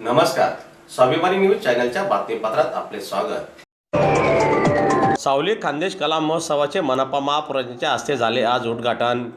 नमस्कार, स्वाभिमानी न्यूज चॅनलच्या बातमीपत्रात आपले स्वागत। सावली खानदेश कला महोत्सवाचे मनपा महापौरांच्या हस्ते झाले आज उद्घाटन।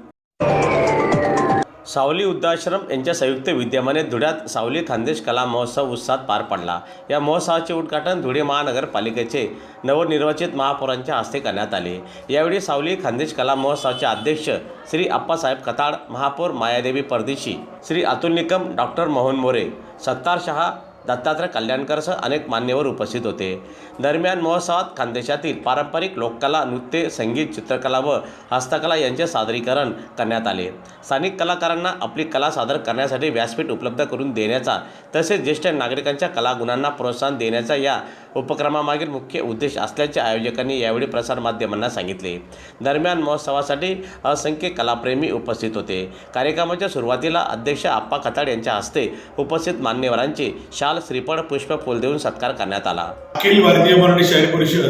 सावली वृद्धाश्रम यांच्या संयुक्त विद्यमाने धुळ्यात सावली खानदेश कला महोत्सव उत्साहात पार पडला। या महोत्सवाचे उद्घाटन धुळे महानगरपालिकेचे नवनिर्वाचित महापौरांच्या हस्ते करण्यात आले। यावेळी सावली खानदेश कला महोत्सवाचे अध्यक्ष श्री अप्पासाहेब खताळ, महापौर मायादेवी परदेशी, श्री अतुल निकम, डॉक्टर मोहन मोरे, सत्तार शहा, दत्तात्रय कल्याणकरसह अनेक मान्यवर उपस्थित होते। दरम्यान महोत्सवात खानदेशातील पारंपरिक लोककला, नृत्य, संगीत, चित्रकला व हस्तकला यांचे सादरीकरण करण्यात आले। स्थानिक कलाकारांना आपली कला सादर करण्यासाठी व्यासपीठ उपलब्ध करून देण्याचा तसेच ज्येष्ठ नागरिकांच्या कलागुणांना प्रोत्साहन देण्याचा या उपक्रमामागील मुख्य उद्देश असल्याचे आयोजकांनी यावेळी प्रसारमाध्यमांना सांगितले। दरम्यान महोत्सवासाठी असंख्य कलाप्रेमी उपस्थित होते। कार्यक्रमाच्या सुरुवातीला अध्यक्ष अप्पा खताळ यांच्या हस्ते उपस्थित मान्यवरांचे शाल, श्रीफळ, पुष्प, फूल देऊन सत्कार करण्यात आला। अखिल भारतीय मराठी शायरी परिषद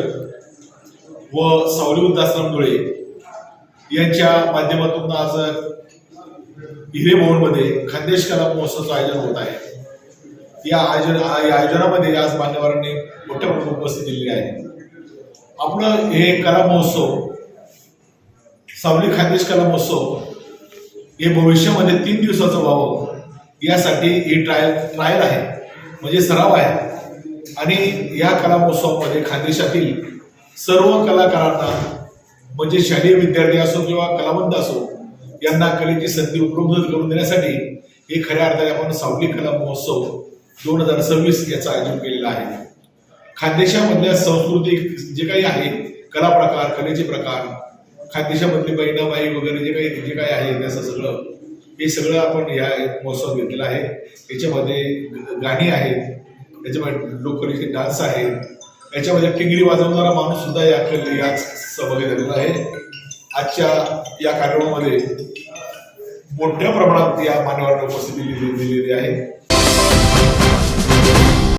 व सावली वृद्धाश्रम धुळे यांच्या माध्यमातून आज हिरेभवनमध्ये खानदेश कला महोत्सवाचं आयोजन होत आहे। या आयोजनामध्ये आज मान्यवरांनी मोठ्या प्रमाणात उपस्थिती दिलेली आहे। आपलं हे कला महोत्सव, सावली खानदेश कला महोत्सव हे भविष्यामध्ये 3 दिवसाचं व्हावं यासाठी ही ट्रायल आहे, म्हणजे सराव आहे। आणि या कला महोत्सवामध्ये खानदेशातील सर्व कलाकारांना, म्हणजे शालेय विद्यार्थी असो किंवा कलावंत असो, यांना कलेची संधी उपलब्ध करून देण्यासाठी हे खऱ्या अर्थाने आपण सावली कला महोत्सव 2026 याचं आयोजन केलेलं आहे। खानदेशामधल्या सांस्कृतिक जे काही आहे कला प्रकार, कलेचे प्रकार, खानदेशामधले बहिणाबाई वगैरे जे काही आहे त्याचं सगळं हे सगळं आपण या महोत्सवात घेतलेलं आहे। याच्यामध्ये गाणी आहेत, याच्यामध्ये लोककलेचे डान्स आहेत, याच्यामध्ये टिंगरी वाजवणारा माणूस सुद्धा यात सहभागी झालेला आहे। आजच्या या कार्यक्रमामध्ये मोठ्या प्रमाणात या मान्यवरांना उपस्थिती दिलेली आहे।